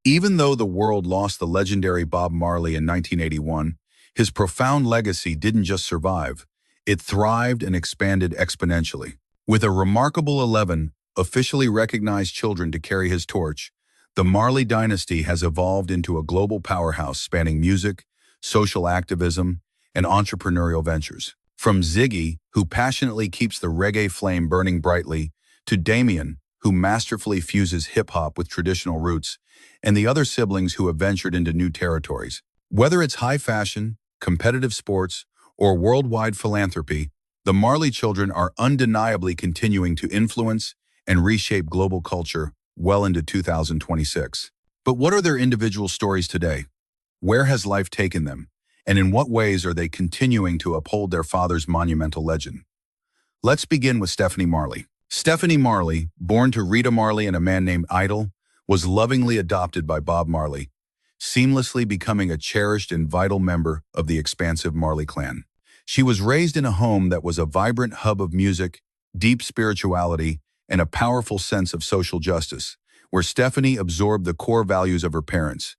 Even though the world lost the legendary Bob Marley in 1981, his profound legacy didn't just survive, it thrived and expanded exponentially. With a remarkable 11 officially recognized children to carry his torch, the Marley dynasty has evolved into a global powerhouse spanning music, social activism, and entrepreneurial ventures. From Ziggy, who passionately keeps the reggae flame burning brightly, to Damien, who masterfully fuses hip-hop with traditional roots, and the other siblings who have ventured into new territories. Whether it's high fashion, competitive sports, or worldwide philanthropy, the Marley children are undeniably continuing to influence and reshape global culture well into 2026. But what are their individual stories today? Where has life taken them? And in what ways are they continuing to uphold their father's monumental legend? Let's begin with Stephanie Marley. Stephanie Marley, born to Rita Marley and a man named Idol, was lovingly adopted by Bob Marley, seamlessly becoming a cherished and vital member of the expansive Marley clan. She was raised in a home that was a vibrant hub of music, deep spirituality, and a powerful sense of social justice, where Stephanie absorbed the core values of her parents: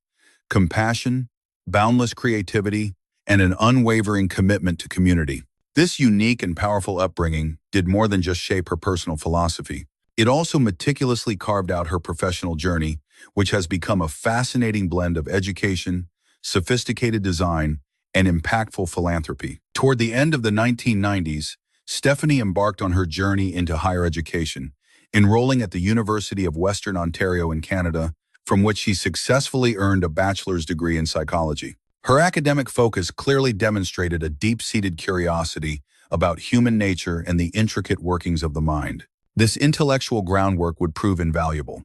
compassion, boundless creativity, and an unwavering commitment to community. This unique and powerful upbringing did more than just shape her personal philosophy. It also meticulously carved out her professional journey, which has become a fascinating blend of education, sophisticated design, and impactful philanthropy. Toward the end of the 1990s, Stephanie embarked on her journey into higher education, enrolling at the University of Western Ontario in Canada, from which she successfully earned a bachelor's degree in psychology. Her academic focus clearly demonstrated a deep-seated curiosity about human nature and the intricate workings of the mind. This intellectual groundwork would prove invaluable,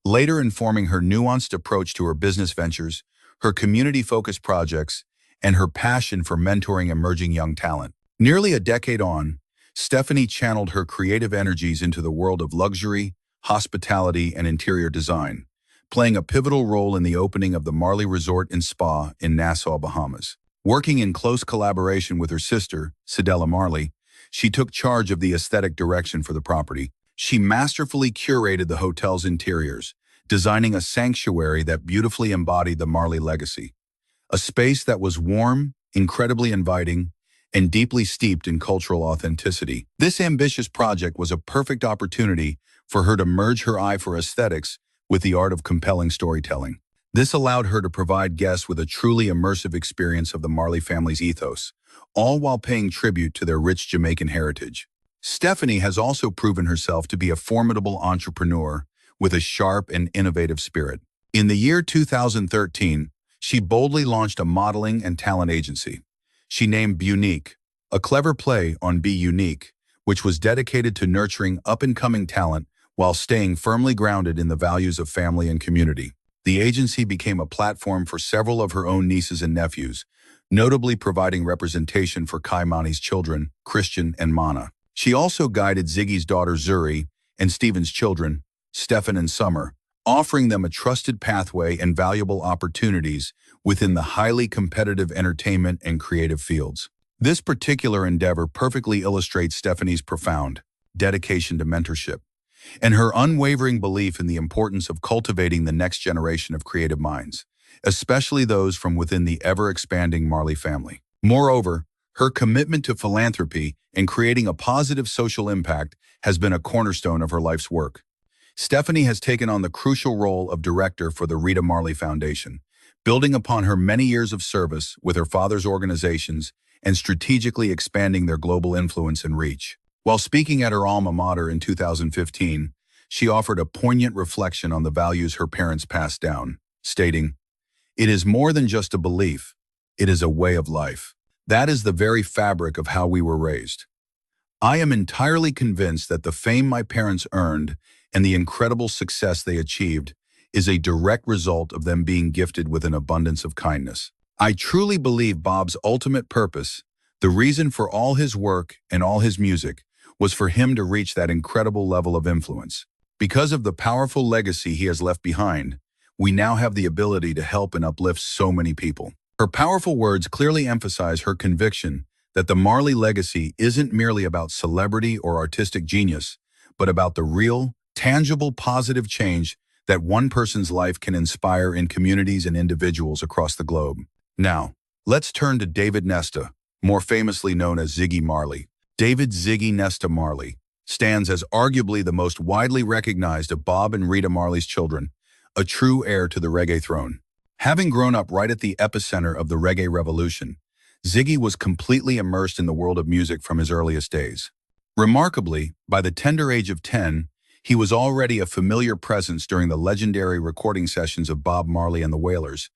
later informing her nuanced approach to her business ventures, her community-focused projects, and her passion for mentoring emerging young talent. Nearly a decade on, Stephanie channeled her creative energies into the world of luxury, hospitality, and interior design, playing a pivotal role in the opening of the Marley Resort and Spa in Nassau, Bahamas. Working in close collaboration with her sister, Cedella Marley, she took charge of the aesthetic direction for the property. She masterfully curated the hotel's interiors, designing a sanctuary that beautifully embodied the Marley legacy. A space that was warm, incredibly inviting, and deeply steeped in cultural authenticity. This ambitious project was a perfect opportunity for her to merge her eye for aesthetics with the art of compelling storytelling. This allowed her to provide guests with a truly immersive experience of the Marley family's ethos, all while paying tribute to their rich Jamaican heritage. Stephanie has also proven herself to be a formidable entrepreneur with a sharp and innovative spirit. In the year 2013, she boldly launched a modeling and talent agency. She named Bunique, a clever play on Be Unique, which was dedicated to nurturing up-and-coming talent while staying firmly grounded in the values of family and community. The agency became a platform for several of her own nieces and nephews, notably providing representation for Kaimani's children, Christian and Mana. She also guided Ziggy's daughter Zuri and Stephen's children, Stefan and Summer, offering them a trusted pathway and valuable opportunities within the highly competitive entertainment and creative fields. This particular endeavor perfectly illustrates Stephanie's profound dedication to mentorship and her unwavering belief in the importance of cultivating the next generation of creative minds, especially those from within the ever-expanding Marley family. Moreover, her commitment to philanthropy and creating a positive social impact has been a cornerstone of her life's work. Stephanie has taken on the crucial role of director for the Rita Marley Foundation, building upon her many years of service with her father's organizations and strategically expanding their global influence and reach. While speaking at her alma mater in 2015, she offered a poignant reflection on the values her parents passed down, stating, "It is more than just a belief, it is a way of life. That is the very fabric of how we were raised. I am entirely convinced that the fame my parents earned and the incredible success they achieved is a direct result of them being gifted with an abundance of kindness. I truly believe Bob's ultimate purpose, the reason for all his work and all his music, was for him to reach that incredible level of influence. Because of the powerful legacy he has left behind, we now have the ability to help and uplift so many people." Her powerful words clearly emphasize her conviction that the Marley legacy isn't merely about celebrity or artistic genius, but about the real, tangible, positive change that one person's life can inspire in communities and individuals across the globe. Now, let's turn to David Nesta, more famously known as Ziggy Marley. David "Ziggy" Nesta Marley stands as arguably the most widely recognized of Bob and Rita Marley's children, a true heir to the reggae throne. Having grown up right at the epicenter of the reggae revolution, Ziggy was completely immersed in the world of music from his earliest days. Remarkably, by the tender age of 10, he was already a familiar presence during the legendary recording sessions of Bob Marley and the Wailers,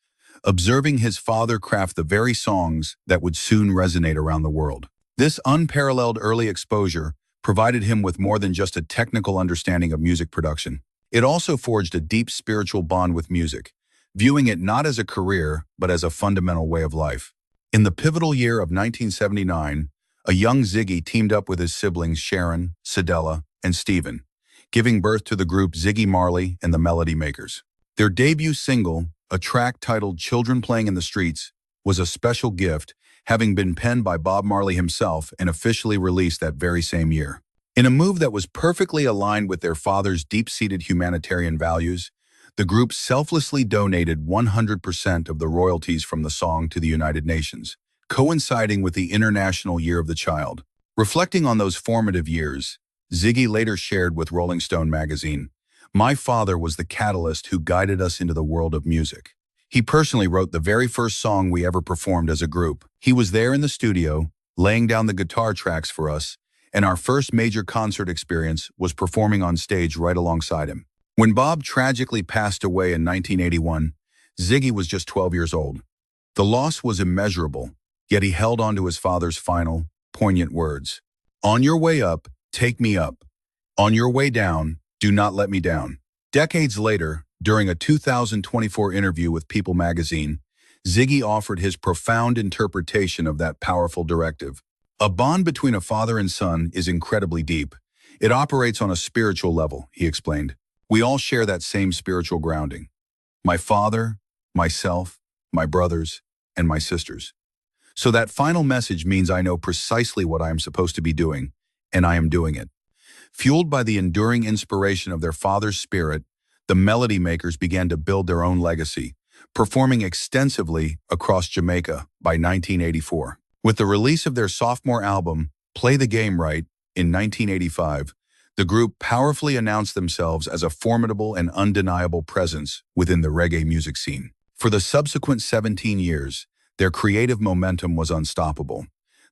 observing his father craft the very songs that would soon resonate around the world. This unparalleled early exposure provided him with more than just a technical understanding of music production. It also forged a deep spiritual bond with music, viewing it not as a career, but as a fundamental way of life. In the pivotal year of 1979, a young Ziggy teamed up with his siblings Sharon, Cedella, and Stephen, giving birth to the group Ziggy Marley and the Melody Makers. Their debut single, a track titled "Children Playing in the Streets," was a special gift, having been penned by Bob Marley himself and officially released that very same year. In a move that was perfectly aligned with their father's deep-seated humanitarian values, the group selflessly donated 100% of the royalties from the song to the United Nations, coinciding with the International Year of the Child. Reflecting on those formative years, Ziggy later shared with Rolling Stone magazine, "My father was the catalyst who guided us into the world of music. He personally wrote the very first song we ever performed as a group. He was there in the studio, laying down the guitar tracks for us, and our first major concert experience was performing on stage right alongside him." When Bob tragically passed away in 1981, Ziggy was just 12 years old. The loss was immeasurable, yet he held on to his father's final, poignant words. "On your way up, take me up. On your way down, do not let me down." Decades later, during a 2024 interview with People magazine, Ziggy offered his profound interpretation of that powerful directive. "A bond between a father and son is incredibly deep. It operates on a spiritual level," he explained. "We all share that same spiritual grounding. My father, myself, my brothers, and my sisters. So that final message means I know precisely what I am supposed to be doing, and I am doing it." Fueled by the enduring inspiration of their father's spirit, the Melody Makers began to build their own legacy, performing extensively across Jamaica by 1984. With the release of their sophomore album, Play the Game Right, in 1985, the group powerfully announced themselves as a formidable and undeniable presence within the reggae music scene. For the subsequent 17 years, their creative momentum was unstoppable.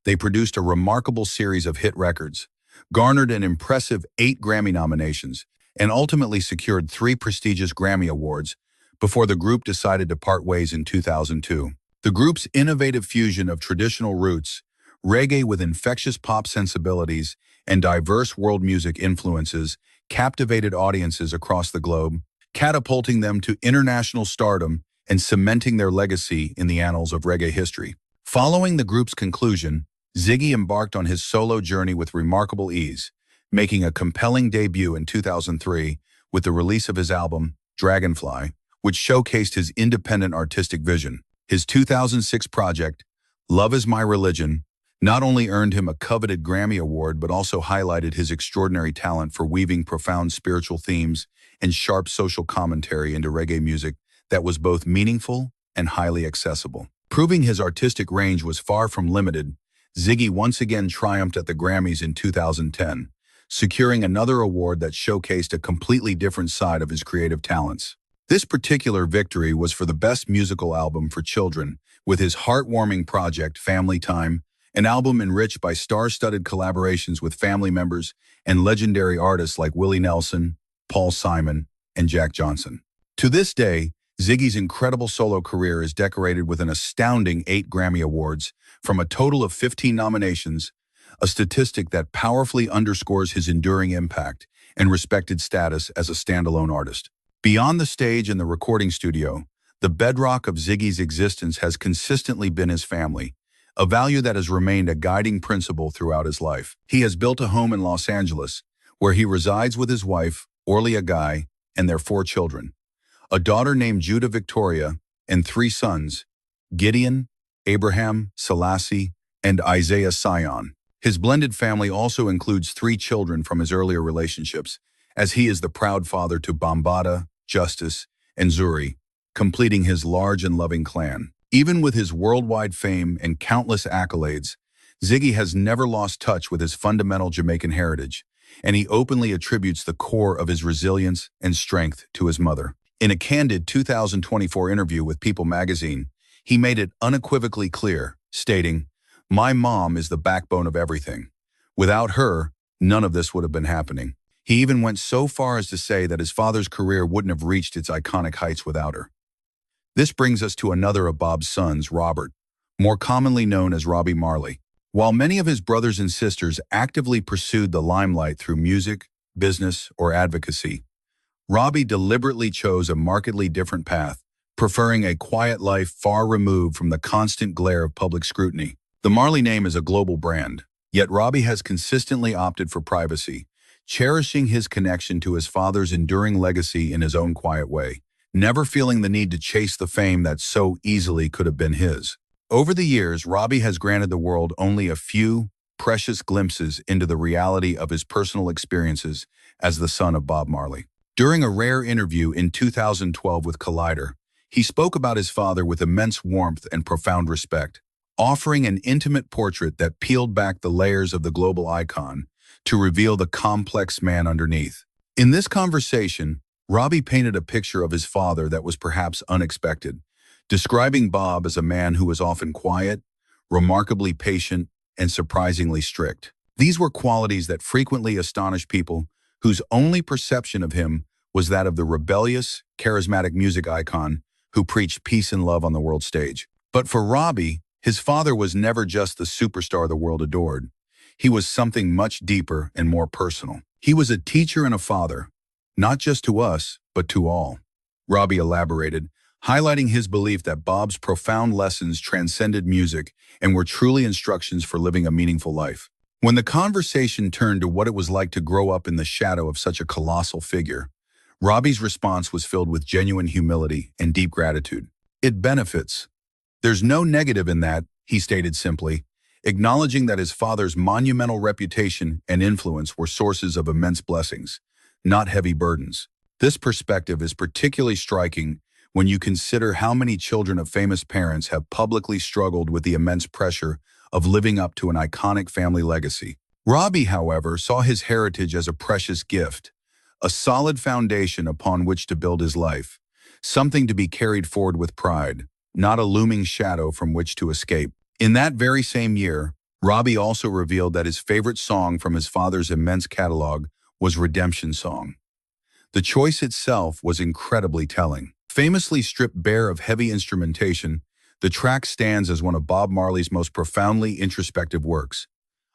They produced a remarkable series of hit records, garnered an impressive 8 Grammy nominations, and ultimately secured 3 prestigious Grammy Awards before the group decided to part ways in 2002. The group's innovative fusion of traditional roots, reggae with infectious pop sensibilities, and diverse world music influences captivated audiences across the globe, catapulting them to international stardom and cementing their legacy in the annals of reggae history. Following the group's conclusion, Ziggy embarked on his solo journey with remarkable ease, making a compelling debut in 2003 with the release of his album, Dragonfly, which showcased his independent artistic vision. His 2006 project, Love Is My Religion, not only earned him a coveted Grammy Award but also highlighted his extraordinary talent for weaving profound spiritual themes and sharp social commentary into reggae music that was both meaningful and highly accessible. Proving his artistic range was far from limited, Ziggy once again triumphed at the Grammys in 2010, securing another award that showcased a completely different side of his creative talents. This particular victory was for the Best Musical Album for Children, with his heartwarming project Family Time, an album enriched by star-studded collaborations with family members and legendary artists like Willie Nelson, Paul Simon, and Jack Johnson. To this day, Ziggy's incredible solo career is decorated with an astounding 8 Grammy Awards from a total of 15 nominations, a statistic that powerfully underscores his enduring impact and respected status as a standalone artist. Beyond the stage and the recording studio, the bedrock of Ziggy's existence has consistently been his family, a value that has remained a guiding principle throughout his life. He has built a home in Los Angeles, where he resides with his wife, Orlia Guy, and their 4 children, a daughter named Judah Victoria, and 3 sons, Gideon, Abraham, Selassie, and Isaiah Sion. His blended family also includes 3 children from his earlier relationships, as he is the proud father to Bambata, Justice, and Zuri, completing his large and loving clan. Even with his worldwide fame and countless accolades, Ziggy has never lost touch with his fundamental Jamaican heritage, and he openly attributes the core of his resilience and strength to his mother. In a candid 2024 interview with People magazine, he made it unequivocally clear, stating, "My mom is the backbone of everything. Without her, none of this would have been happening." He even went so far as to say that his father's career wouldn't have reached its iconic heights without her. This brings us to another of Bob's sons, Robert, more commonly known as Robbie Marley. While many of his brothers and sisters actively pursued the limelight through music, business, or advocacy, Robbie deliberately chose a markedly different path, preferring a quiet life far removed from the constant glare of public scrutiny. The Marley name is a global brand, yet Robbie has consistently opted for privacy, cherishing his connection to his father's enduring legacy in his own quiet way, never feeling the need to chase the fame that so easily could have been his. Over the years, Robbie has granted the world only a few precious glimpses into the reality of his personal experiences as the son of Bob Marley. During a rare interview in 2012 with Collider, he spoke about his father with immense warmth and profound respect, offering an intimate portrait that peeled back the layers of the global icon to reveal the complex man underneath. In this conversation, Robbie painted a picture of his father that was perhaps unexpected, describing Bob as a man who was often quiet, remarkably patient, and surprisingly strict. These were qualities that frequently astonished people whose only perception of him was that of the rebellious, charismatic music icon who preached peace and love on the world stage. But for Robbie, his father was never just the superstar the world adored. He was something much deeper and more personal. He was a teacher and a father, not just to us, but to all. Robbie elaborated, highlighting his belief that Bob's profound lessons transcended music and were truly instructions for living a meaningful life. When the conversation turned to what it was like to grow up in the shadow of such a colossal figure, Robbie's response was filled with genuine humility and deep gratitude. "It benefits. There's no negative in that," he stated simply, acknowledging that his father's monumental reputation and influence were sources of immense blessings, not heavy burdens. This perspective is particularly striking when you consider how many children of famous parents have publicly struggled with the immense pressure of living up to an iconic family legacy. Robbie, however, saw his heritage as a precious gift, a solid foundation upon which to build his life, something to be carried forward with pride, not a looming shadow from which to escape. In that very same year, Robbie also revealed that his favorite song from his father's immense catalog was Redemption Song. The choice itself was incredibly telling. Famously stripped bare of heavy instrumentation, the track stands as one of Bob Marley's most profoundly introspective works,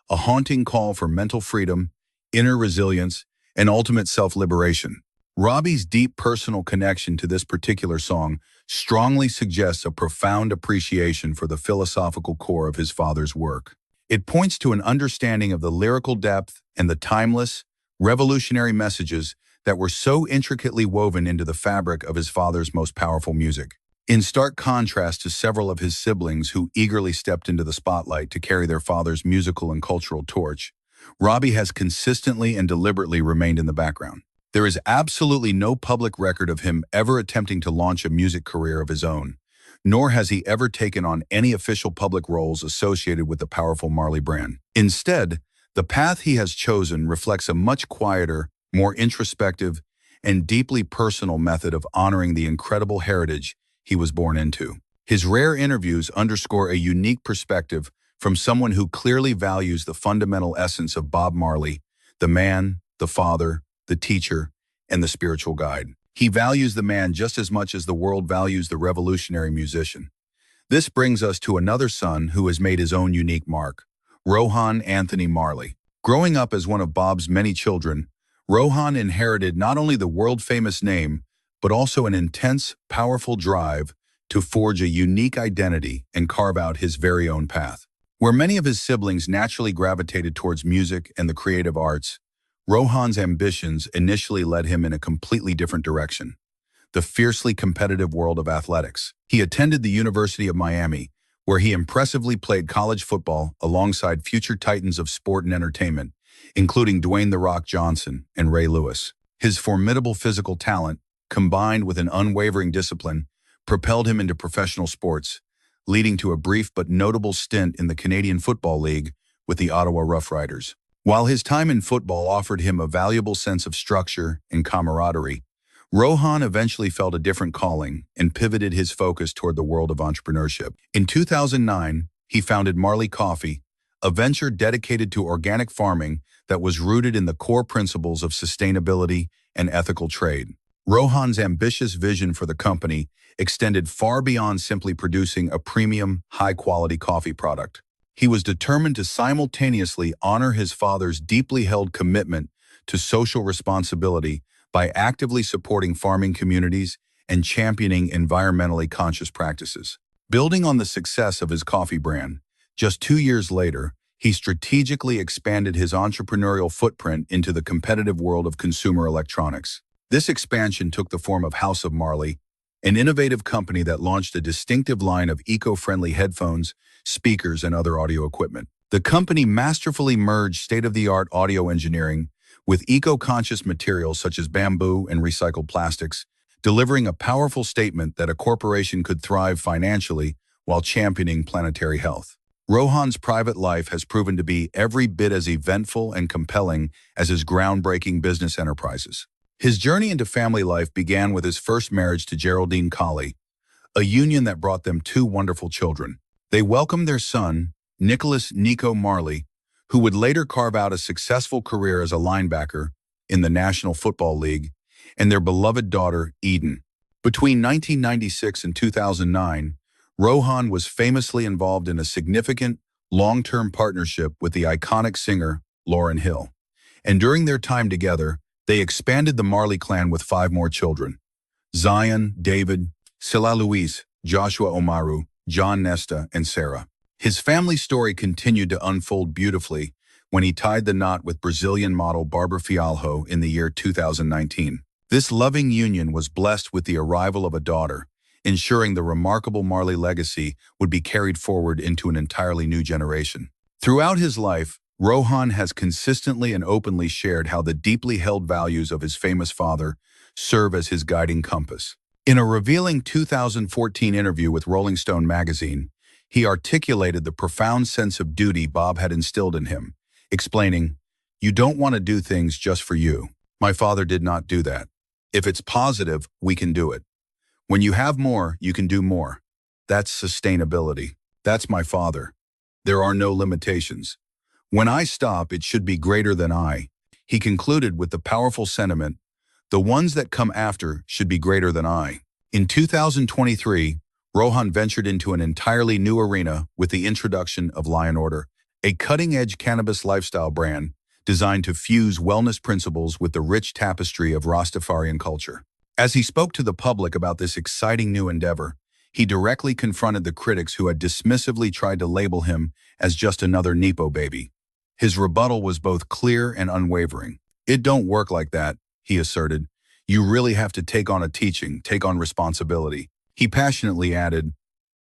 a haunting call for mental freedom, inner resilience, and ultimate self-liberation. Robbie's deep personal connection to this particular song strongly suggests a profound appreciation for the philosophical core of his father's work. It points to an understanding of the lyrical depth and the timeless, revolutionary messages that were so intricately woven into the fabric of his father's most powerful music. In stark contrast to several of his siblings who eagerly stepped into the spotlight to carry their father's musical and cultural torch, Robbie has consistently and deliberately remained in the background. There is absolutely no public record of him ever attempting to launch a music career of his own, nor has he ever taken on any official public roles associated with the powerful Marley brand. Instead, the path he has chosen reflects a much quieter, more introspective, and deeply personal method of honoring the incredible heritage he was born into. His rare interviews underscore a unique perspective from someone who clearly values the fundamental essence of Bob Marley, the man, the father, the teacher, and the spiritual guide. He values the man just as much as the world values the revolutionary musician. This brings us to another son who has made his own unique mark, Rohan Anthony Marley. Growing up as one of Bob's many children, Rohan inherited not only the world-famous name, but also an intense, powerful drive to forge a unique identity and carve out his very own path. Where many of his siblings naturally gravitated towards music and the creative arts, Rohan's ambitions initially led him in a completely different direction, the fiercely competitive world of athletics. He attended the University of Miami, where he impressively played college football alongside future titans of sport and entertainment, including Dwayne "The Rock" Johnson and Ray Lewis. His formidable physical talent, combined with an unwavering discipline, propelled him into professional sports, leading to a brief but notable stint in the Canadian Football League with the Ottawa Rough Riders. While his time in football offered him a valuable sense of structure and camaraderie, Rohan eventually felt a different calling and pivoted his focus toward the world of entrepreneurship. In 2009, he founded Marley Coffee, a venture dedicated to organic farming that was rooted in the core principles of sustainability and ethical trade. Rohan's ambitious vision for the company extended far beyond simply producing a premium, high-quality coffee product. He was determined to simultaneously honor his father's deeply held commitment to social responsibility by actively supporting farming communities and championing environmentally conscious practices. Building on the success of his coffee brand, just 2 years later, he strategically expanded his entrepreneurial footprint into the competitive world of consumer electronics. This expansion took the form of House of Marley, an innovative company that launched a distinctive line of eco-friendly headphones, speakers, and other audio equipment. The company masterfully merged state-of-the-art audio engineering with eco-conscious materials such as bamboo and recycled plastics, delivering a powerful statement that a corporation could thrive financially while championing planetary health. Rohan's private life has proven to be every bit as eventful and compelling as his groundbreaking business enterprises. His journey into family life began with his first marriage to Geraldine Colley, a union that brought them 2 wonderful children. They welcomed their son, Nicholas "Nico" Marley, who would later carve out a successful career as a linebacker in the National Football League, and their beloved daughter, Eden. Between 1996 and 2009, Rohan was famously involved in a significant, long-term partnership with the iconic singer, Lauryn Hill. And during their time together, they expanded the Marley clan with 5 more children: Zion, David, Silla Louise, Joshua Omaru, John Nesta, and Sarah. His family story continued to unfold beautifully when he tied the knot with Brazilian model Barbara Fialho in the year 2019. This loving union was blessed with the arrival of a daughter, ensuring the remarkable Marley legacy would be carried forward into an entirely new generation. Throughout his life, Rohan has consistently and openly shared how the deeply held values of his famous father serve as his guiding compass. In a revealing 2014 interview with Rolling Stone magazine, he articulated the profound sense of duty Bob had instilled in him, explaining, "You don't want to do things just for you. My father did not do that. If it's positive, we can do it. When you have more, you can do more. That's sustainability. That's my father. There are no limitations. When I stop, it should be greater than I." He concluded with the powerful sentiment, "The ones that come after should be greater than I." In 2023, Rohan ventured into an entirely new arena with the introduction of Lion Order, a cutting-edge cannabis lifestyle brand designed to fuse wellness principles with the rich tapestry of Rastafarian culture. As he spoke to the public about this exciting new endeavor, he directly confronted the critics who had dismissively tried to label him as just another Nepo baby. His rebuttal was both clear and unwavering. "It don't work like that," he asserted. "You really have to take on a teaching, take on responsibility." He passionately added,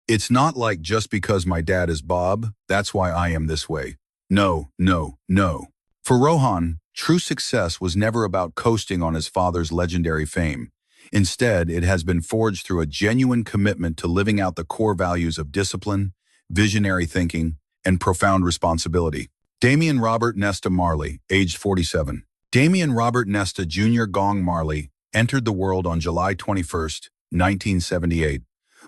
"It's not like just because my dad is Bob, that's why I am this way. No, no, no." For Rohan, true success was never about coasting on his father's legendary fame. Instead, it has been forged through a genuine commitment to living out the core values of discipline, visionary thinking, and profound responsibility. Damian Robert Nesta Marley, aged 47. Damian Robert Nesta Jr. Gong Marley entered the world on July 21, 1978.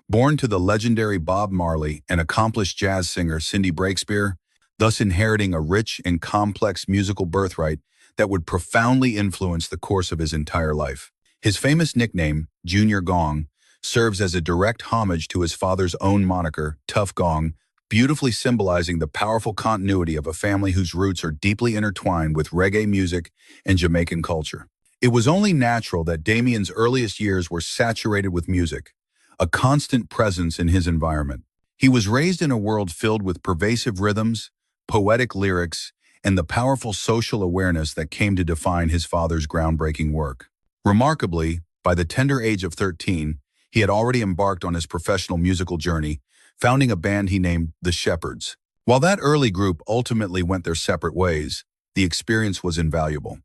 Born to the legendary Bob Marley and accomplished jazz singer Cindy Breakspear, thus inheriting a rich and complex musical birthright that would profoundly influence the course of his entire life. His famous nickname, Junior Gong, serves as a direct homage to his father's own moniker, Tough Gong, beautifully symbolizing the powerful continuity of a family whose roots are deeply intertwined with reggae music and Jamaican culture. It was only natural that Damian's earliest years were saturated with music, a constant presence in his environment. He was raised in a world filled with pervasive rhythms, poetic lyrics, and the powerful social awareness that came to define his father's groundbreaking work. Remarkably, by the tender age of 13, he had already embarked on his professional musical journey, founding a band he named The Shepherds. While that early group ultimately went their separate ways, the experience was invaluable.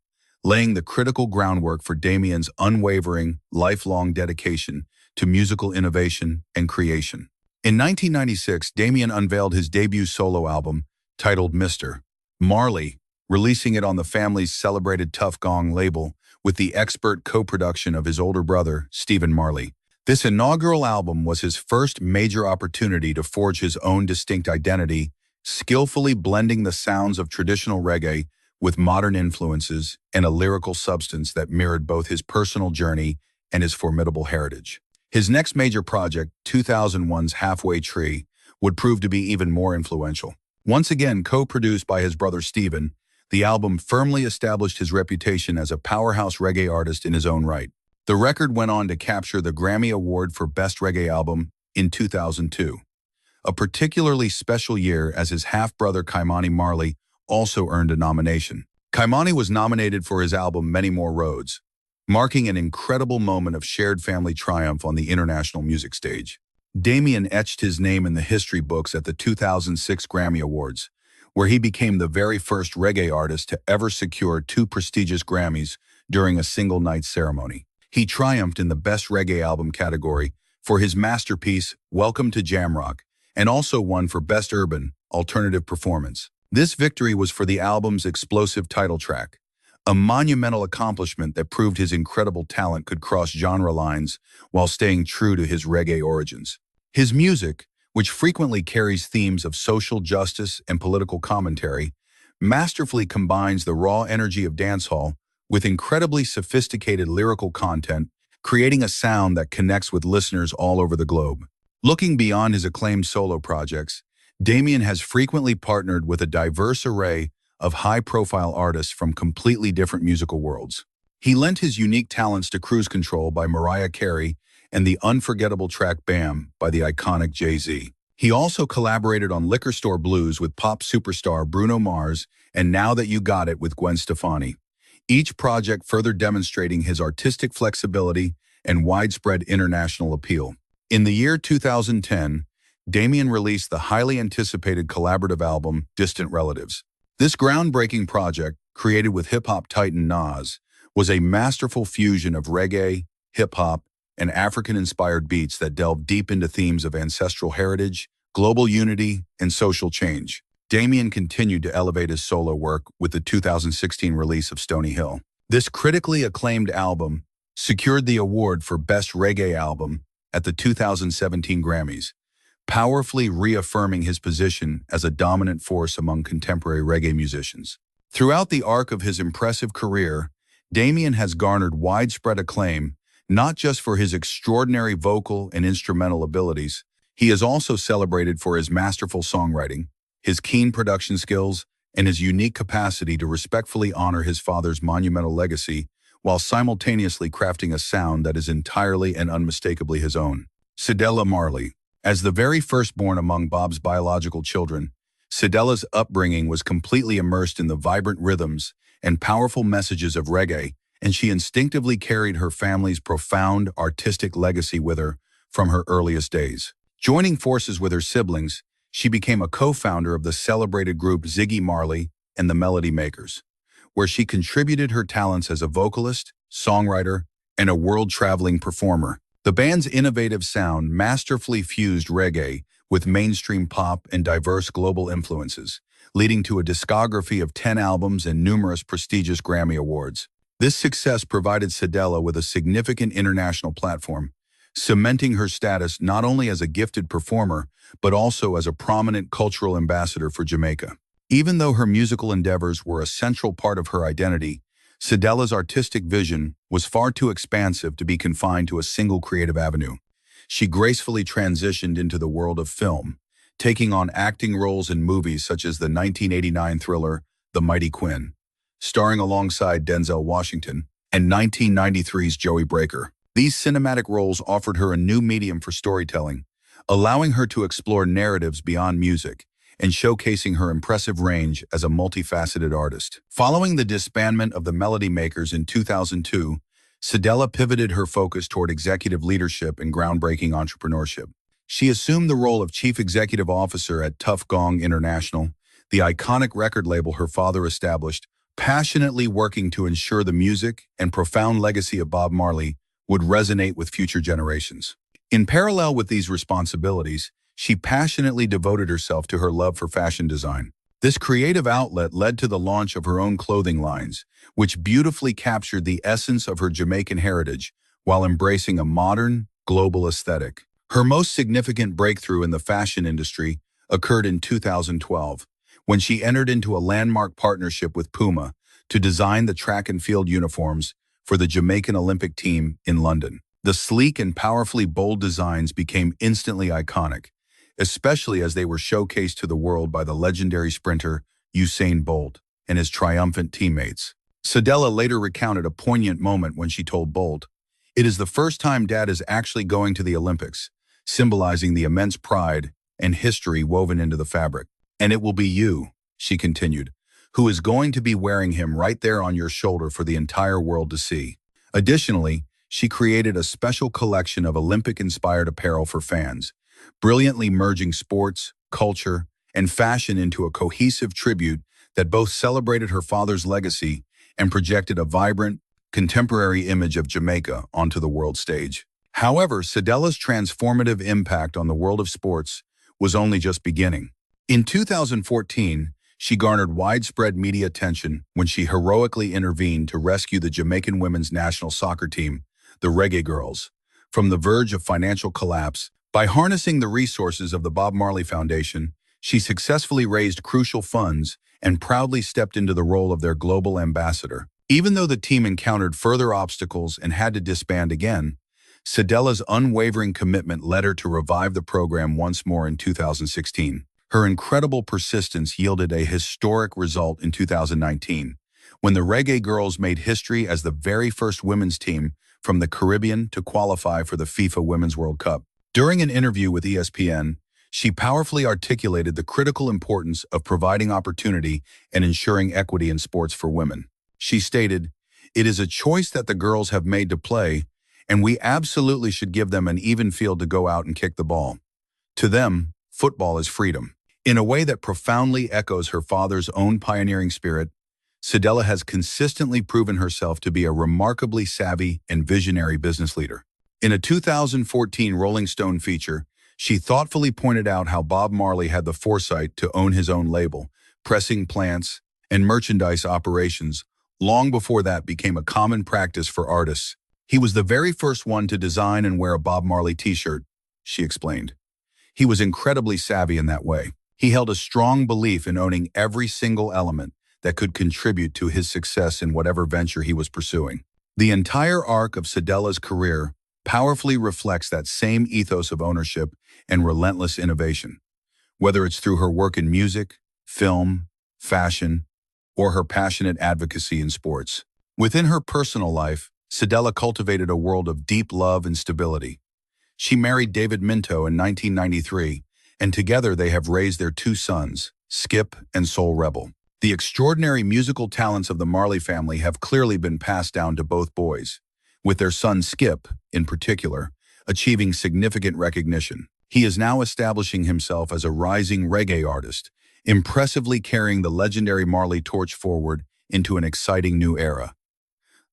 laying the critical groundwork for Damien's unwavering, lifelong dedication to musical innovation and creation. In 1996, Damien unveiled his debut solo album, titled Mr. Marley, releasing it on the family's celebrated Tough Gong label with the expert co-production of his older brother, Stephen Marley. This inaugural album was his first major opportunity to forge his own distinct identity, skillfully blending the sounds of traditional reggae with modern influences and a lyrical substance that mirrored both his personal journey and his formidable heritage. His next major project, 2001's Halfway Tree, would prove to be even more influential. Once again co-produced by his brother Stephen, the album firmly established his reputation as a powerhouse reggae artist in his own right. The record went on to capture the Grammy Award for Best Reggae Album in 2002, a particularly special year as his half-brother Ky-Mani Marley also earned a nomination. Ky-Mani was nominated for his album Many More Roads, marking an incredible moment of shared family triumph on the international music stage. Damien etched his name in the history books at the 2006 Grammy Awards, where he became the very first reggae artist to ever secure 2 prestigious Grammys during a single night ceremony. He triumphed in the Best Reggae Album category for his masterpiece, Welcome to Jamrock, and also won for Best Urban Alternative Performance. This victory was for the album's explosive title track, a monumental accomplishment that proved his incredible talent could cross genre lines while staying true to his reggae origins. His music, which frequently carries themes of social justice and political commentary, masterfully combines the raw energy of dancehall with incredibly sophisticated lyrical content, creating a sound that connects with listeners all over the globe. Looking beyond his acclaimed solo projects, Damien has frequently partnered with a diverse array of high-profile artists from completely different musical worlds. He lent his unique talents to Cruise Control by Mariah Carey and the unforgettable track Bam by the iconic Jay-Z. He also collaborated on Liquor Store Blues with pop superstar Bruno Mars and Now That You Got It with Gwen Stefani, each project further demonstrating his artistic flexibility and widespread international appeal. In the year 2010, Damien released the highly anticipated collaborative album Distant Relatives. This groundbreaking project, created with hip-hop titan Nas, was a masterful fusion of reggae, hip-hop, and African-inspired beats that delved deep into themes of ancestral heritage, global unity, and social change. Damien continued to elevate his solo work with the 2016 release of Stony Hill. This critically acclaimed album secured the award for Best Reggae Album at the 2017 Grammys, powerfully reaffirming his position as a dominant force among contemporary reggae musicians. Throughout the arc of his impressive career, Damien has garnered widespread acclaim, not just for his extraordinary vocal and instrumental abilities. He is also celebrated for his masterful songwriting, his keen production skills, and his unique capacity to respectfully honor his father's monumental legacy while simultaneously crafting a sound that is entirely and unmistakably his own. Cedella Marley. As the very firstborn among Bob's biological children, Cedella's upbringing was completely immersed in the vibrant rhythms and powerful messages of reggae, and she instinctively carried her family's profound artistic legacy with her from her earliest days. Joining forces with her siblings, she became a co-founder of the celebrated group Ziggy Marley and the Melody Makers, where she contributed her talents as a vocalist, songwriter, and a world-traveling performer. The band's innovative sound masterfully fused reggae with mainstream pop and diverse global influences, leading to a discography of 10 albums and numerous prestigious Grammy Awards. This success provided Cedella with a significant international platform, cementing her status not only as a gifted performer, but also as a prominent cultural ambassador for Jamaica. Even though her musical endeavors were a central part of her identity, Cedella's artistic vision was far too expansive to be confined to a single creative avenue. She gracefully transitioned into the world of film, taking on acting roles in movies such as the 1989 thriller The Mighty Quinn, starring alongside Denzel Washington, and 1993's Joey Breaker. These cinematic roles offered her a new medium for storytelling, allowing her to explore narratives beyond music and showcasing her impressive range as a multifaceted artist. Following the disbandment of the Melody Makers in 2002, Cedella pivoted her focus toward executive leadership and groundbreaking entrepreneurship. She assumed the role of Chief Executive Officer at Tough Gong International, the iconic record label her father established, passionately working to ensure the music and profound legacy of Bob Marley would resonate with future generations. In parallel with these responsibilities, she passionately devoted herself to her love for fashion design. This creative outlet led to the launch of her own clothing lines, which beautifully captured the essence of her Jamaican heritage while embracing a modern, global aesthetic. Her most significant breakthrough in the fashion industry occurred in 2012, when she entered into a landmark partnership with Puma to design the track and field uniforms for the Jamaican Olympic team in London. The sleek and powerfully bold designs became instantly iconic, especially as they were showcased to the world by the legendary sprinter Usain Bolt and his triumphant teammates. Cedella later recounted a poignant moment when she told Bolt, "It is the first time Dad is actually going to the Olympics," symbolizing the immense pride and history woven into the fabric. "And it will be you," she continued, "who is going to be wearing him right there on your shoulder for the entire world to see." Additionally, she created a special collection of Olympic-inspired apparel for fans, brilliantly merging sports, culture, and fashion into a cohesive tribute that both celebrated her father's legacy and projected a vibrant, contemporary image of Jamaica onto the world stage. However, Cedella's transformative impact on the world of sports was only just beginning. In 2014, she garnered widespread media attention when she heroically intervened to rescue the Jamaican women's national soccer team, the Reggae Girls, from the verge of financial collapse. By harnessing the resources of the Bob Marley Foundation, she successfully raised crucial funds and proudly stepped into the role of their global ambassador. Even though the team encountered further obstacles and had to disband again, Cedella's unwavering commitment led her to revive the program once more in 2016. Her incredible persistence yielded a historic result in 2019, when the Reggae Girls made history as the very first women's team from the Caribbean to qualify for the FIFA Women's World Cup. During an interview with ESPN, she powerfully articulated the critical importance of providing opportunity and ensuring equity in sports for women. She stated, "It is a choice that the girls have made to play, and we absolutely should give them an even field to go out and kick the ball. To them, football is freedom." In a way that profoundly echoes her father's own pioneering spirit, Cedella has consistently proven herself to be a remarkably savvy and visionary business leader. In a 2014 Rolling Stone feature, she thoughtfully pointed out how Bob Marley had the foresight to own his own label, pressing plants, and merchandise operations long before that became a common practice for artists. "He was the very first one to design and wear a Bob Marley t-shirt," she explained. "He was incredibly savvy in that way. He held a strong belief in owning every single element that could contribute to his success in whatever venture he was pursuing." The entire arc of Cedella's career powerfully reflects that same ethos of ownership and relentless innovation. Whether it's through her work in music, film, fashion, or her passionate advocacy in sports. Within her personal life, Cedella cultivated a world of deep love and stability. She married David Minto in 1993, and together they have raised their two sons, Skip and Soul Rebel. The extraordinary musical talents of the Marley family have clearly been passed down to both boys, with their son Skip, in particular, achieving significant recognition. He is now establishing himself as a rising reggae artist, impressively carrying the legendary Marley torch forward into an exciting new era.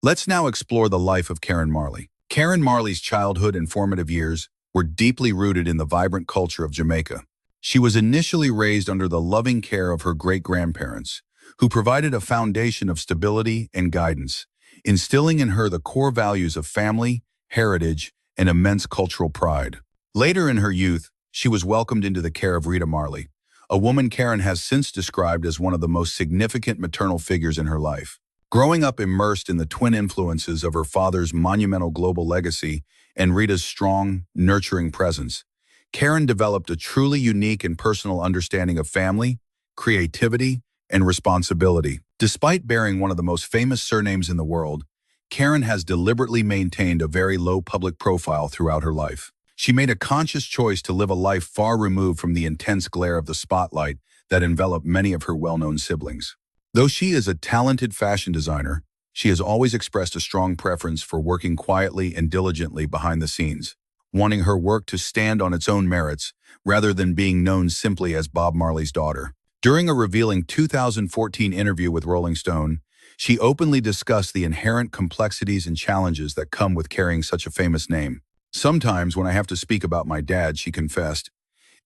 Let's now explore the life of Karen Marley. Karen Marley's childhood and formative years were deeply rooted in the vibrant culture of Jamaica. She was initially raised under the loving care of her great-grandparents, who provided a foundation of stability and guidance, instilling in her the core values of family, heritage, and immense cultural pride. Later in her youth, she was welcomed into the care of Rita Marley, a woman Karen has since described as one of the most significant maternal figures in her life. Growing up immersed in the twin influences of her father's monumental global legacy and Rita's strong, nurturing presence, Karen developed a truly unique and personal understanding of family, creativity, and responsibility. Despite bearing one of the most famous surnames in the world, Karen has deliberately maintained a very low public profile throughout her life. She made a conscious choice to live a life far removed from the intense glare of the spotlight that enveloped many of her well-known siblings. Though she is a talented fashion designer, she has always expressed a strong preference for working quietly and diligently behind the scenes, wanting her work to stand on its own merits rather than being known simply as Bob Marley's daughter. During a revealing 2014 interview with Rolling Stone, She openly discussed the inherent complexities and challenges that come with carrying such a famous name. Sometimes when I have to speak about my dad, she confessed,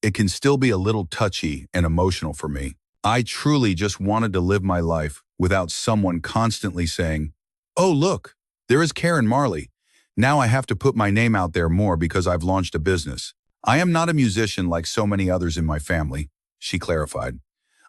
it can still be a little touchy and emotional for me. I truly just wanted to live my life without someone constantly saying, "Oh, look, there is Karen Marley. Now I have to put my name out there more because I've launched a business. I am not a musician like so many others in my family," she clarified.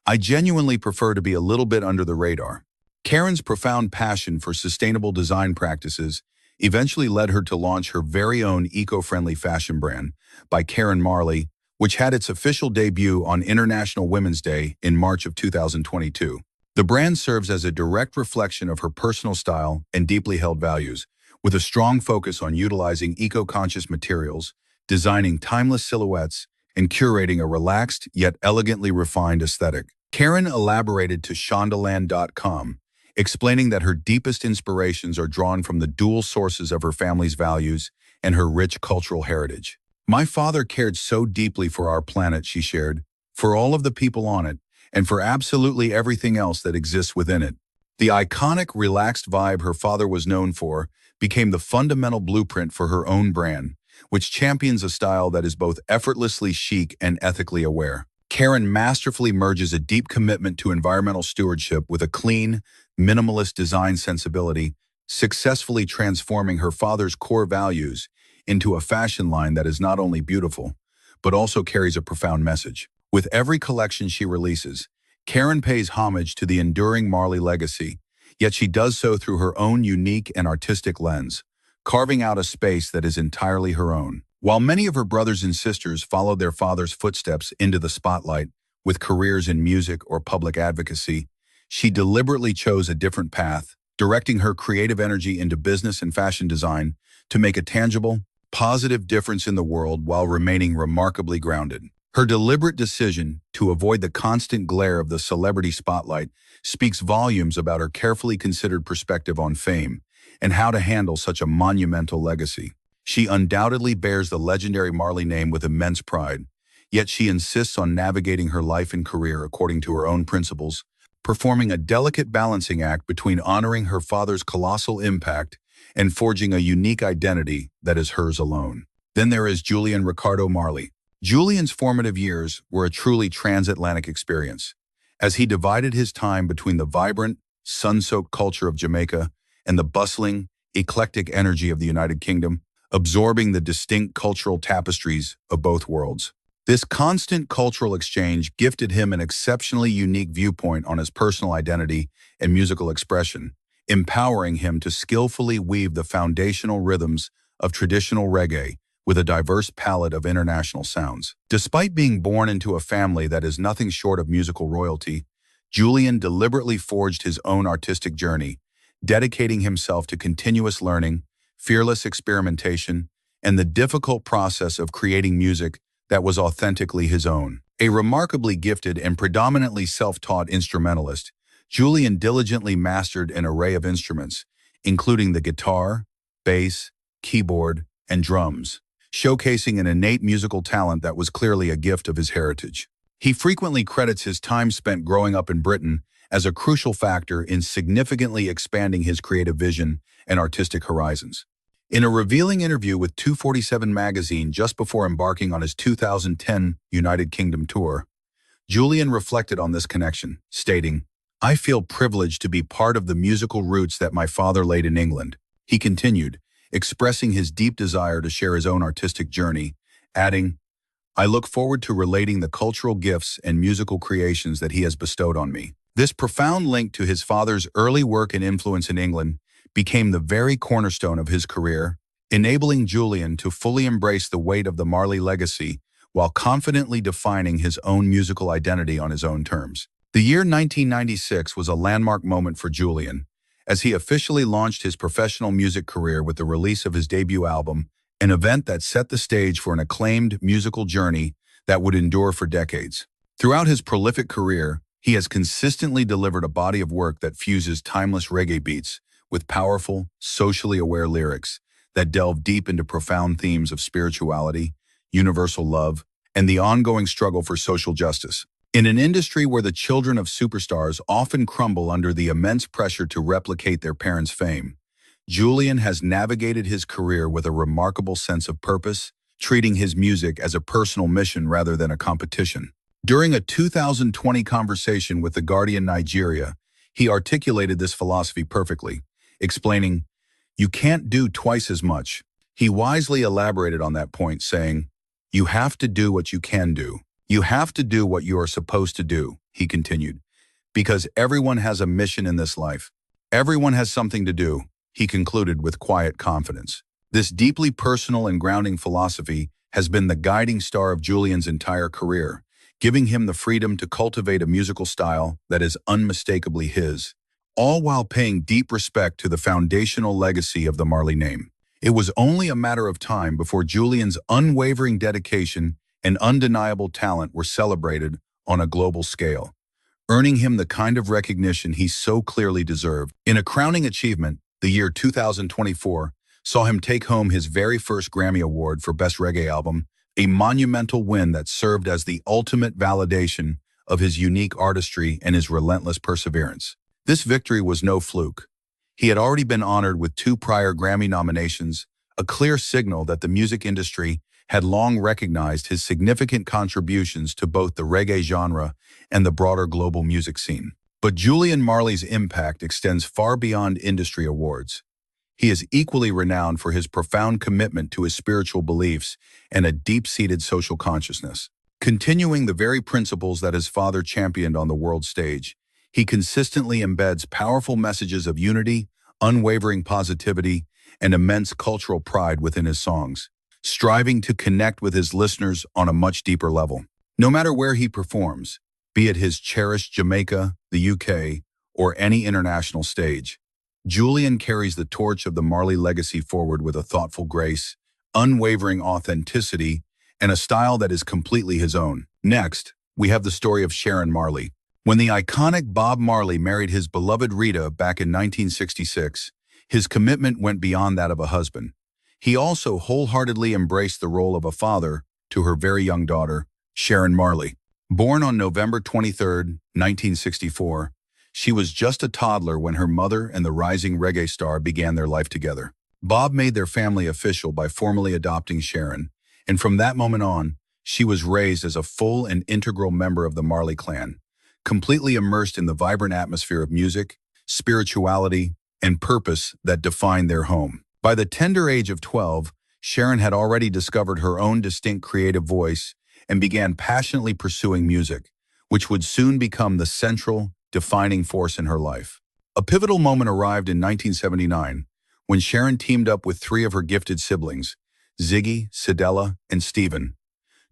"I genuinely prefer to be a little bit under the radar." Karen's profound passion for sustainable design practices eventually led her to launch her very own eco-friendly fashion brand, by Karen Marley, which had its official debut on International Women's Day in March of 2022. The brand serves as a direct reflection of her personal style and deeply held values, with a strong focus on utilizing eco-conscious materials, designing timeless silhouettes, and curating a relaxed yet elegantly refined aesthetic. Karen elaborated to Shondaland.com, explaining that her deepest inspirations are drawn from the dual sources of her family's values and her rich cultural heritage. "My father cared so deeply for our planet," she shared, "for all of the people on it, and for absolutely everything else that exists within it." The iconic, relaxed vibe her father was known for became the fundamental blueprint for her own brand, which champions a style that is both effortlessly chic and ethically aware. Karen masterfully merges a deep commitment to environmental stewardship with a clean, minimalist design sensibility, successfully transforming her father's core values into a fashion line that is not only beautiful, but also carries a profound message. With every collection she releases, Karen pays homage to the enduring Marley legacy, yet she does so through her own unique and artistic lens, carving out a space that is entirely her own. While many of her brothers and sisters followed their father's footsteps into the spotlight with careers in music or public advocacy, she deliberately chose a different path, directing her creative energy into business and fashion design to make a tangible, positive difference in the world while remaining remarkably grounded. Her deliberate decision to avoid the constant glare of the celebrity spotlight speaks volumes about her carefully considered perspective on fame and how to handle such a monumental legacy. She undoubtedly bears the legendary Marley name with immense pride, yet she insists on navigating her life and career according to her own principles, performing a delicate balancing act between honoring her father's colossal impact and forging a unique identity that is hers alone. Then there is Julian Ricardo Marley. Julian's formative years were a truly transatlantic experience, as he divided his time between the vibrant, sun-soaked culture of Jamaica and the bustling, eclectic energy of the United Kingdom, absorbing the distinct cultural tapestries of both worlds. This constant cultural exchange gifted him an exceptionally unique viewpoint on his personal identity and musical expression, empowering him to skillfully weave the foundational rhythms of traditional reggae with a diverse palette of international sounds. Despite being born into a family that is nothing short of musical royalty, Julian deliberately forged his own artistic journey, dedicating himself to continuous learning, fearless experimentation, and the difficult process of creating music that was authentically his own. A remarkably gifted and predominantly self-taught instrumentalist, Julian diligently mastered an array of instruments, including the guitar, bass, keyboard, and drums, showcasing an innate musical talent that was clearly a gift of his heritage. He frequently credits his time spent growing up in Britain as a crucial factor in significantly expanding his creative vision and artistic horizons. In a revealing interview with 247 magazine just before embarking on his 2010 United Kingdom tour, Julian reflected on this connection, stating, "I feel privileged to be part of the musical roots that my father laid in England." He continued, expressing his deep desire to share his own artistic journey, adding, "I look forward to relating the cultural gifts and musical creations that he has bestowed on me." This profound link to his father's early work and influence in England became the very cornerstone of his career, enabling Julian to fully embrace the weight of the Marley legacy while confidently defining his own musical identity on his own terms. The year 1996 was a landmark moment for Julian, as he officially launched his professional music career with the release of his debut album, an event that set the stage for an acclaimed musical journey that would endure for decades. Throughout his prolific career, he has consistently delivered a body of work that fuses timeless reggae beats with powerful, socially aware lyrics that delve deep into profound themes of spirituality, universal love, and the ongoing struggle for social justice. In an industry where the children of superstars often crumble under the immense pressure to replicate their parents' fame, Julian has navigated his career with a remarkable sense of purpose, treating his music as a personal mission rather than a competition. During a 2020 conversation with The Guardian Nigeria, he articulated this philosophy perfectly, explaining, "You can't do twice as much." He wisely elaborated on that point, saying, "You have to do what you can do. You have to do what you are supposed to do," he continued, "because everyone has a mission in this life. Everyone has something to do," he concluded with quiet confidence. This deeply personal and grounding philosophy has been the guiding star of Julian's entire career, giving him the freedom to cultivate a musical style that is unmistakably his, all while paying deep respect to the foundational legacy of the Marley name. It was only a matter of time before Julian's unwavering dedication and undeniable talent were celebrated on a global scale, earning him the kind of recognition he so clearly deserved. In a crowning achievement, the year 2024 saw him take home his very first Grammy Award for Best Reggae Album, a monumental win that served as the ultimate validation of his unique artistry and his relentless perseverance. This victory was no fluke. He had already been honored with 2 prior Grammy nominations, a clear signal that the music industry had long recognized his significant contributions to both the reggae genre and the broader global music scene. But Julian Marley's impact extends far beyond industry awards. He is equally renowned for his profound commitment to his spiritual beliefs and a deep-seated social consciousness. Continuing the very principles that his father championed on the world stage, he consistently embeds powerful messages of unity, unwavering positivity, and immense cultural pride within his songs, striving to connect with his listeners on a much deeper level. No matter where he performs, be it his cherished Jamaica, the UK, or any international stage, Julian carries the torch of the Marley legacy forward with a thoughtful grace, unwavering authenticity, and a style that is completely his own. Next, we have the story of Sharon Marley. When the iconic Bob Marley married his beloved Rita back in 1966, his commitment went beyond that of a husband. He also wholeheartedly embraced the role of a father to her very young daughter, Sharon Marley. Born on November 23, 1964, she was just a toddler when her mother and the rising reggae star began their life together. Bob made their family official by formally adopting Sharon, and from that moment on, she was raised as a full and integral member of the Marley clan, completely immersed in the vibrant atmosphere of music, spirituality, and purpose that defined their home. By the tender age of 12, Sharon had already discovered her own distinct creative voice and began passionately pursuing music, which would soon become the central, defining force in her life. A pivotal moment arrived in 1979 when Sharon teamed up with 3 of her gifted siblings, Ziggy, Cedella, and Stephen,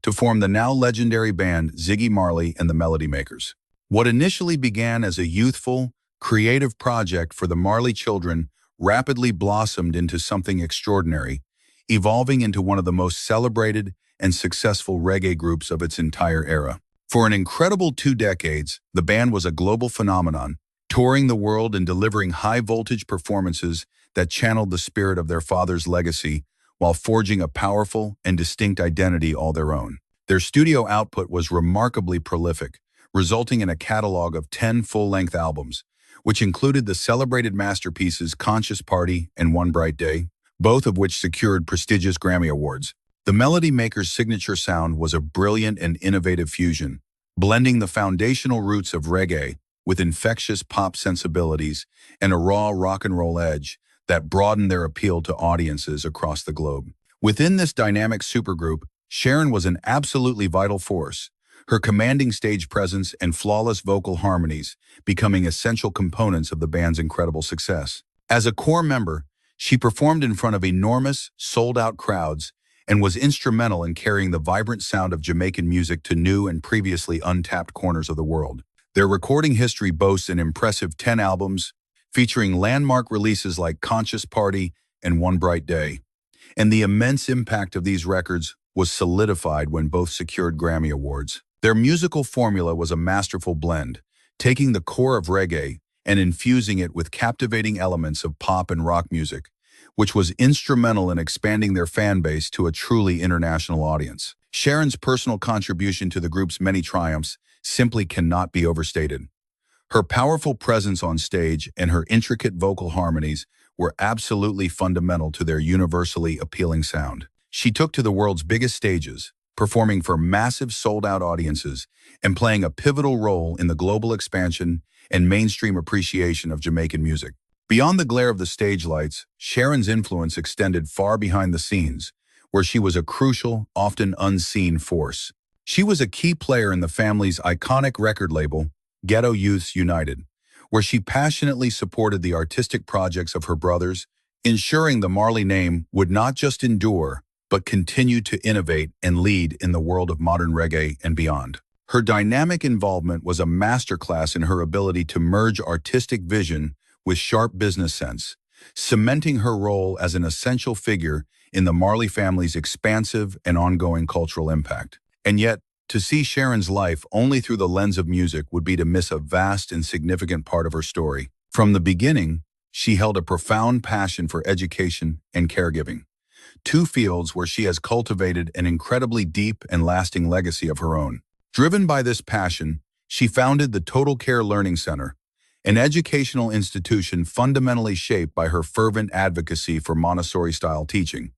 to form the now legendary band Ziggy Marley and the Melody Makers. What initially began as a youthful, creative project for the Marley children rapidly blossomed into something extraordinary, evolving into one of the most celebrated and successful reggae groups of its entire era. For an incredible 2 decades, the band was a global phenomenon, touring the world and delivering high-voltage performances that channeled the spirit of their father's legacy while forging a powerful and distinct identity all their own. Their studio output was remarkably prolific, resulting in a catalog of 10 full-length albums, which included the celebrated masterpieces Conscious Party and One Bright Day, both of which secured prestigious Grammy Awards. The Melody Makers' signature sound was a brilliant and innovative fusion, blending the foundational roots of reggae with infectious pop sensibilities and a raw rock and roll edge that broadened their appeal to audiences across the globe. Within this dynamic supergroup, Sharon was an absolutely vital force, her commanding stage presence and flawless vocal harmonies becoming essential components of the band's incredible success. As a core member, she performed in front of enormous, sold-out crowds and was instrumental in carrying the vibrant sound of Jamaican music to new and previously untapped corners of the world. Their recording history boasts an impressive 10 albums, featuring landmark releases like Conscious Party and One Bright Day. And the immense impact of these records was solidified when both secured Grammy Awards. Their musical formula was a masterful blend, taking the core of reggae and infusing it with captivating elements of pop and rock music, which was instrumental in expanding their fan base to a truly international audience. Sharon's personal contribution to the group's many triumphs simply cannot be overstated. Her powerful presence on stage and her intricate vocal harmonies were absolutely fundamental to their universally appealing sound. She took to the world's biggest stages, performing for massive sold-out audiences and playing a pivotal role in the global expansion and mainstream appreciation of Jamaican music. Beyond the glare of the stage lights, Sharon's influence extended far behind the scenes, where she was a crucial, often unseen force. She was a key player in the family's iconic record label, Ghetto Youths United, where she passionately supported the artistic projects of her brothers, ensuring the Marley name would not just endure, but continue to innovate and lead in the world of modern reggae and beyond. Her dynamic involvement was a masterclass in her ability to merge artistic vision with sharp business sense, cementing her role as an essential figure in the Marley family's expansive and ongoing cultural impact. And yet, to see Sharon's life only through the lens of music would be to miss a vast and significant part of her story. From the beginning, she held a profound passion for education and caregiving, two fields where she has cultivated an incredibly deep and lasting legacy of her own. Driven by this passion, she founded the Total Care Learning Center, an educational institution fundamentally shaped by her fervent advocacy for Montessori-style teaching,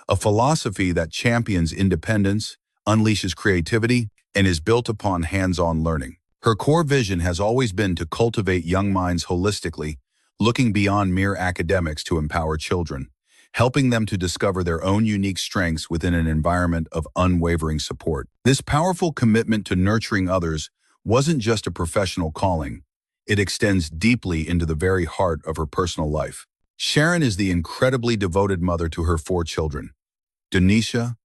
a philosophy that champions independence, unleashes creativity, and is built upon hands-on learning. Her core vision has always been to cultivate young minds holistically, looking beyond mere academics to empower children, helping them to discover their own unique strengths within an environment of unwavering support. This powerful commitment to nurturing others wasn't just a professional calling. It extends deeply into the very heart of her personal life. Sharon is the incredibly devoted mother to her four children, Denisha,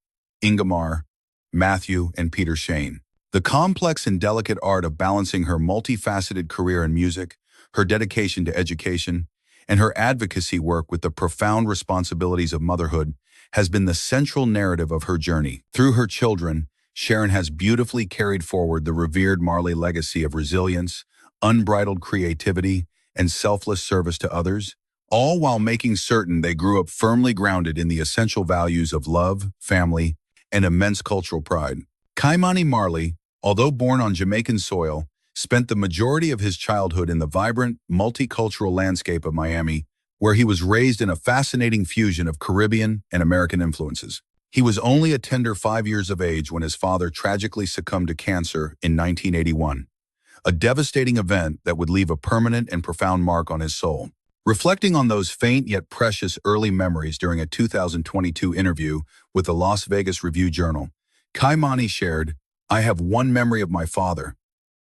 Ingemar, Matthew, and Peter Shane. The complex and delicate art of balancing her multifaceted career in music, her dedication to education, and her advocacy work with the profound responsibilities of motherhood has been the central narrative of her journey. Through her children, Sharon has beautifully carried forward the revered Marley legacy of resilience, unbridled creativity, and selfless service to others, all while making certain they grew up firmly grounded in the essential values of love, family, and immense cultural pride. Ky-Mani Marley, although born on Jamaican soil, spent the majority of his childhood in the vibrant, multicultural landscape of Miami, where he was raised in a fascinating fusion of Caribbean and American influences. He was only a tender 5 years of age when his father tragically succumbed to cancer in 1981, a devastating event that would leave a permanent and profound mark on his soul. Reflecting on those faint yet precious early memories during a 2022 interview with the Las Vegas Review-Journal, Ky-Mani shared, "I have one memory of my father,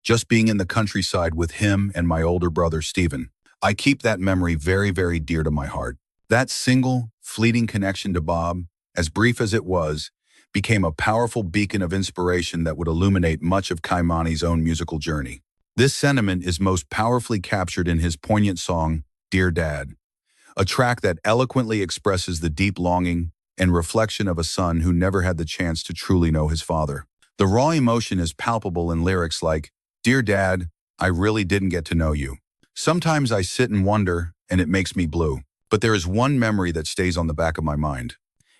just being in the countryside with him and my older brother, Stephen. I keep that memory very, very dear to my heart." That single, fleeting connection to Bob, as brief as it was, became a powerful beacon of inspiration that would illuminate much of Ky-Mani's own musical journey. This sentiment is most powerfully captured in his poignant song, Dear Dad, a track that eloquently expresses the deep longing and reflection of a son who never had the chance to truly know his father. The raw emotion is palpable in lyrics like, "Dear Dad, I really didn't get to know you. Sometimes I sit and wonder, and it makes me blue. But there is one memory that stays on the back of my mind.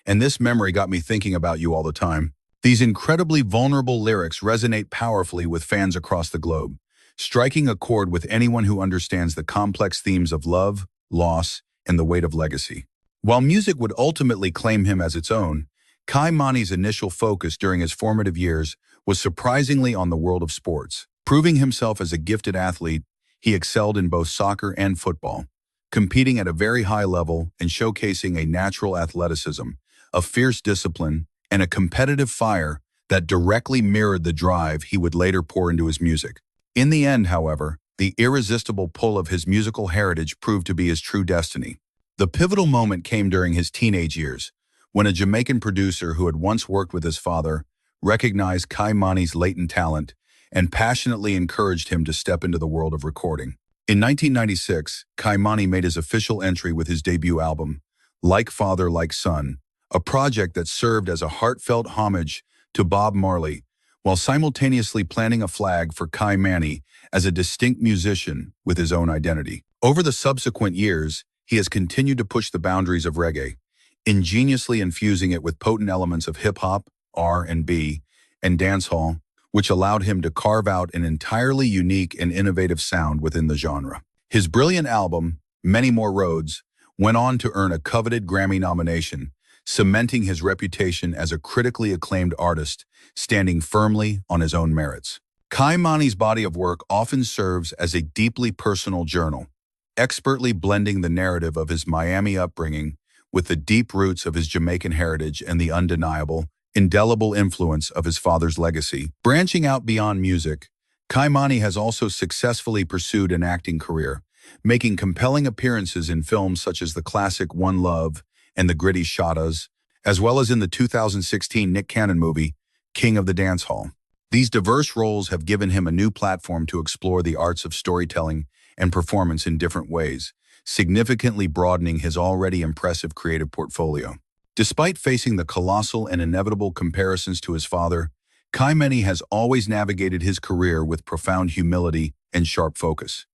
And this memory got me thinking about you all the time." These incredibly vulnerable lyrics resonate powerfully with fans across the globe, striking a chord with anyone who understands the complex themes of love, loss, and the weight of legacy. While music would ultimately claim him as its own, Ky-Mani's initial focus during his formative years was surprisingly on the world of sports. Proving himself as a gifted athlete, he excelled in both soccer and football, competing at a very high level and showcasing a natural athleticism, a fierce discipline, and a competitive fire that directly mirrored the drive he would later pour into his music. In the end, however, the irresistible pull of his musical heritage proved to be his true destiny. The pivotal moment came during his teenage years, when a Jamaican producer who had once worked with his father recognized Ky-Mani's latent talent and passionately encouraged him to step into the world of recording. In 1996, Ky-Mani made his official entry with his debut album, Like Father, Like Son, a project that served as a heartfelt homage to Bob Marley, while simultaneously planting a flag for Ky-Mani as a distinct musician with his own identity. Over the subsequent years, he has continued to push the boundaries of reggae, ingeniously infusing it with potent elements of hip-hop, R&B, and dancehall, which allowed him to carve out an entirely unique and innovative sound within the genre. His brilliant album, Many More Roads, went on to earn a coveted Grammy nomination, cementing his reputation as a critically acclaimed artist, standing firmly on his own merits. Ky-Mani's body of work often serves as a deeply personal journal, expertly blending the narrative of his Miami upbringing with the deep roots of his Jamaican heritage and the undeniable, indelible influence of his father's legacy. Branching out beyond music, Ky-Mani has also successfully pursued an acting career, making compelling appearances in films such as the classic One Love and the gritty Shadas, as well as in the 2016 Nick Cannon movie, King of the Dancehall. These diverse roles have given him a new platform to explore the arts of storytelling and performance in different ways, significantly broadening his already impressive creative portfolio. Despite facing the colossal and inevitable comparisons to his father, Ky-Mani has always navigated his career with profound humility and sharp focus,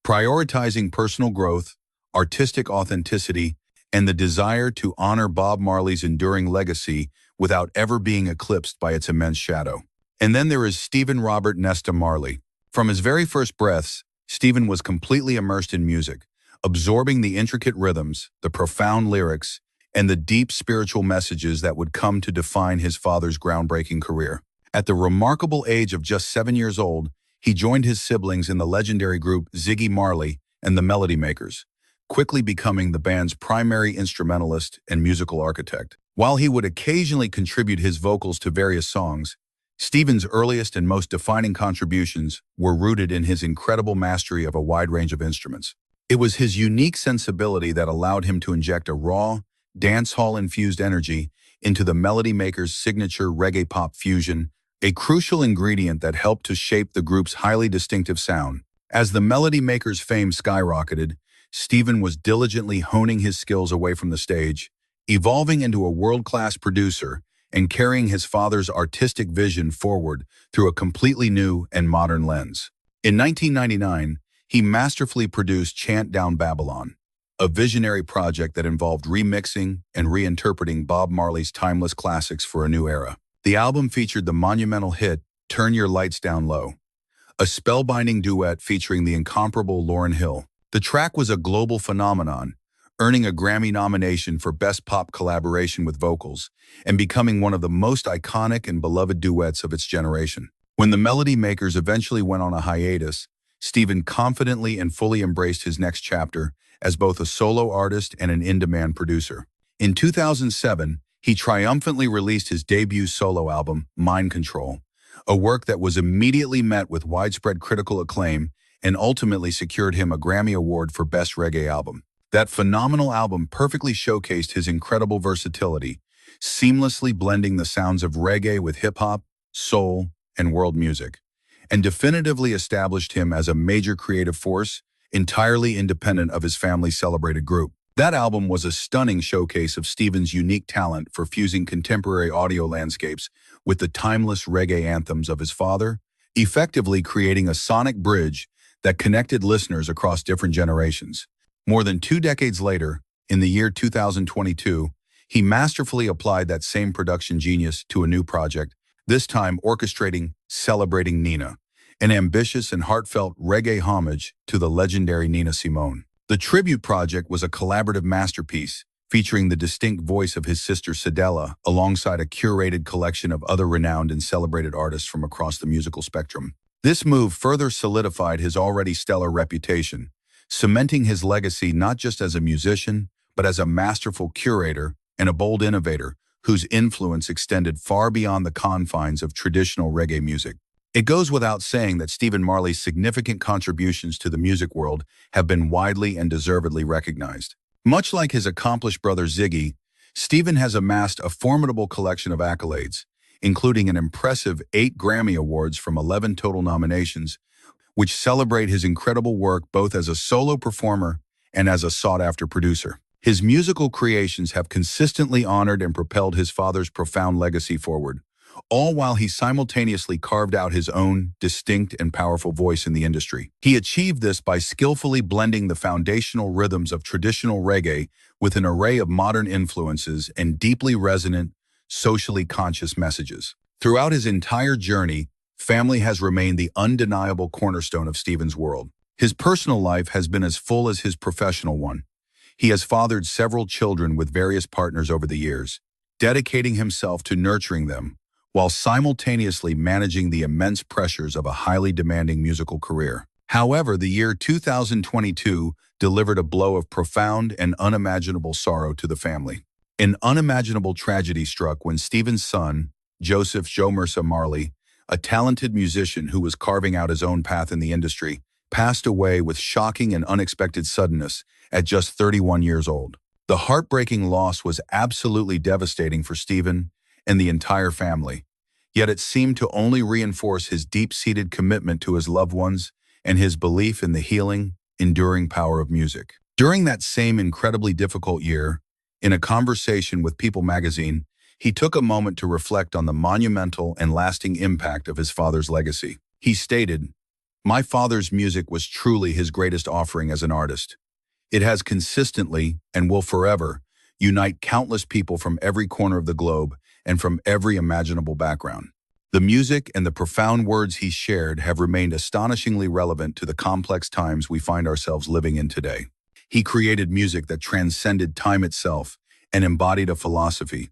prioritizing personal growth, artistic authenticity, and the desire to honor Bob Marley's enduring legacy without ever being eclipsed by its immense shadow. And then there is Stephen Robert Nesta Marley. From his very first breaths, Stephen was completely immersed in music, absorbing the intricate rhythms, the profound lyrics, and the deep spiritual messages that would come to define his father's groundbreaking career. At the remarkable age of just 7 years old, he joined his siblings in the legendary group Ziggy Marley and the Melody Makers, quickly becoming the band's primary instrumentalist and musical architect. While he would occasionally contribute his vocals to various songs, Stephen's earliest and most defining contributions were rooted in his incredible mastery of a wide range of instruments. It was his unique sensibility that allowed him to inject a raw, dancehall-infused energy into the Melody Makers' signature reggae pop fusion, a crucial ingredient that helped to shape the group's highly distinctive sound. As the Melody Makers' fame skyrocketed, Stephen was diligently honing his skills away from the stage, evolving into a world-class producer and carrying his father's artistic vision forward through a completely new and modern lens. In 1999, he masterfully produced Chant Down Babylon, a visionary project that involved remixing and reinterpreting Bob Marley's timeless classics for a new era. The album featured the monumental hit Turn Your Lights Down Low, a spellbinding duet featuring the incomparable Lauryn Hill. The track was a global phenomenon, earning a Grammy nomination for Best Pop Collaboration with Vocals and becoming one of the most iconic and beloved duets of its generation. When the Melody Makers eventually went on a hiatus, Stephen confidently and fully embraced his next chapter as both a solo artist and an in-demand producer. In 2007, he triumphantly released his debut solo album, Mind Control, a work that was immediately met with widespread critical acclaim and ultimately secured him a Grammy Award for Best Reggae Album. That phenomenal album perfectly showcased his incredible versatility, seamlessly blending the sounds of reggae with hip-hop, soul, and world music, and definitively established him as a major creative force, entirely independent of his family's celebrated group. That album was a stunning showcase of Stephen's unique talent for fusing contemporary audio landscapes with the timeless reggae anthems of his father, effectively creating a sonic bridge that connected listeners across different generations. More than 2 decades later, in the year 2022, he masterfully applied that same production genius to a new project, this time orchestrating Celebrating Nina, an ambitious and heartfelt reggae homage to the legendary Nina Simone. The tribute project was a collaborative masterpiece, featuring the distinct voice of his sister Cedella alongside a curated collection of other renowned and celebrated artists from across the musical spectrum. This move further solidified his already stellar reputation, cementing his legacy not just as a musician, but as a masterful curator and a bold innovator whose influence extended far beyond the confines of traditional reggae music. It goes without saying that Stephen Marley's significant contributions to the music world have been widely and deservedly recognized. Much like his accomplished brother Ziggy, Stephen has amassed a formidable collection of accolades, including an impressive 8 Grammy Awards from 11 total nominations, which celebrate his incredible work both as a solo performer and as a sought-after producer. His musical creations have consistently honored and propelled his father's profound legacy forward, all while he simultaneously carved out his own distinct and powerful voice in the industry. He achieved this by skillfully blending the foundational rhythms of traditional reggae with an array of modern influences and deeply resonant, socially conscious messages. Throughout his entire journey, family has remained the undeniable cornerstone of Stephen's world. His personal life has been as full as his professional one. He has fathered several children with various partners over the years, dedicating himself to nurturing them, while simultaneously managing the immense pressures of a highly demanding musical career. However, the year 2022 delivered a blow of profound and unimaginable sorrow to the family. An unimaginable tragedy struck when Stephen's son, Joseph Jomersa Marley, a talented musician who was carving out his own path in the industry, passed away with shocking and unexpected suddenness at just 31 years old. The heartbreaking loss was absolutely devastating for Stephen and the entire family, yet it seemed to only reinforce his deep-seated commitment to his loved ones and his belief in the healing, enduring power of music. During that same incredibly difficult year, in a conversation with People magazine, he took a moment to reflect on the monumental and lasting impact of his father's legacy. He stated, "My father's music was truly his greatest offering as an artist. It has consistently, and will forever, unite countless people from every corner of the globe and from every imaginable background. The music and the profound words he shared have remained astonishingly relevant to the complex times we find ourselves living in today. He created music that transcended time itself and embodied a philosophy,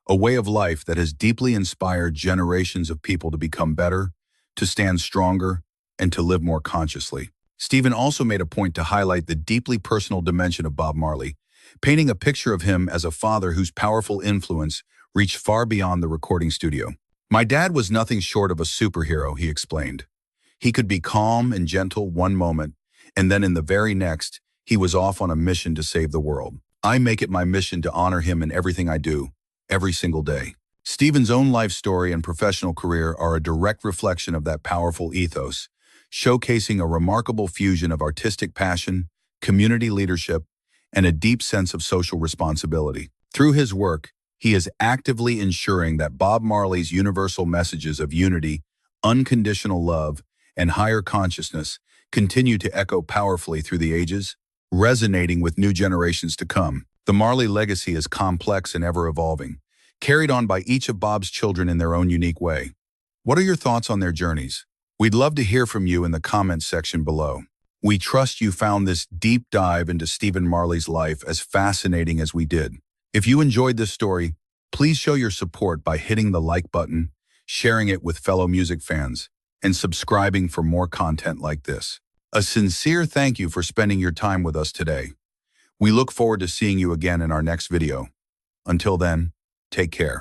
a way of life that has deeply inspired generations of people to become better, to stand stronger, and to live more consciously." Stephen also made a point to highlight the deeply personal dimension of Bob Marley, painting a picture of him as a father whose powerful influence reached far beyond the recording studio. "My dad was nothing short of a superhero," he explained. "He could be calm and gentle one moment, and then in the very next, he was off on a mission to save the world. I make it my mission to honor him in everything I do, every single day." Stephen's own life story and professional career are a direct reflection of that powerful ethos, showcasing a remarkable fusion of artistic passion, community leadership, and a deep sense of social responsibility. Through his work, he is actively ensuring that Bob Marley's universal messages of unity, unconditional love, and higher consciousness continue to echo powerfully through the ages, resonating with new generations to come. The Marley legacy is complex and ever-evolving, carried on by each of Bob's children in their own unique way. What are your thoughts on their journeys? We'd love to hear from you in the comments section below. We trust you found this deep dive into Stephen Marley's life as fascinating as we did. If you enjoyed this story, please show your support by hitting the like button, sharing it with fellow music fans, and subscribing for more content like this. A sincere thank you for spending your time with us today. We look forward to seeing you again in our next video. Until then, take care.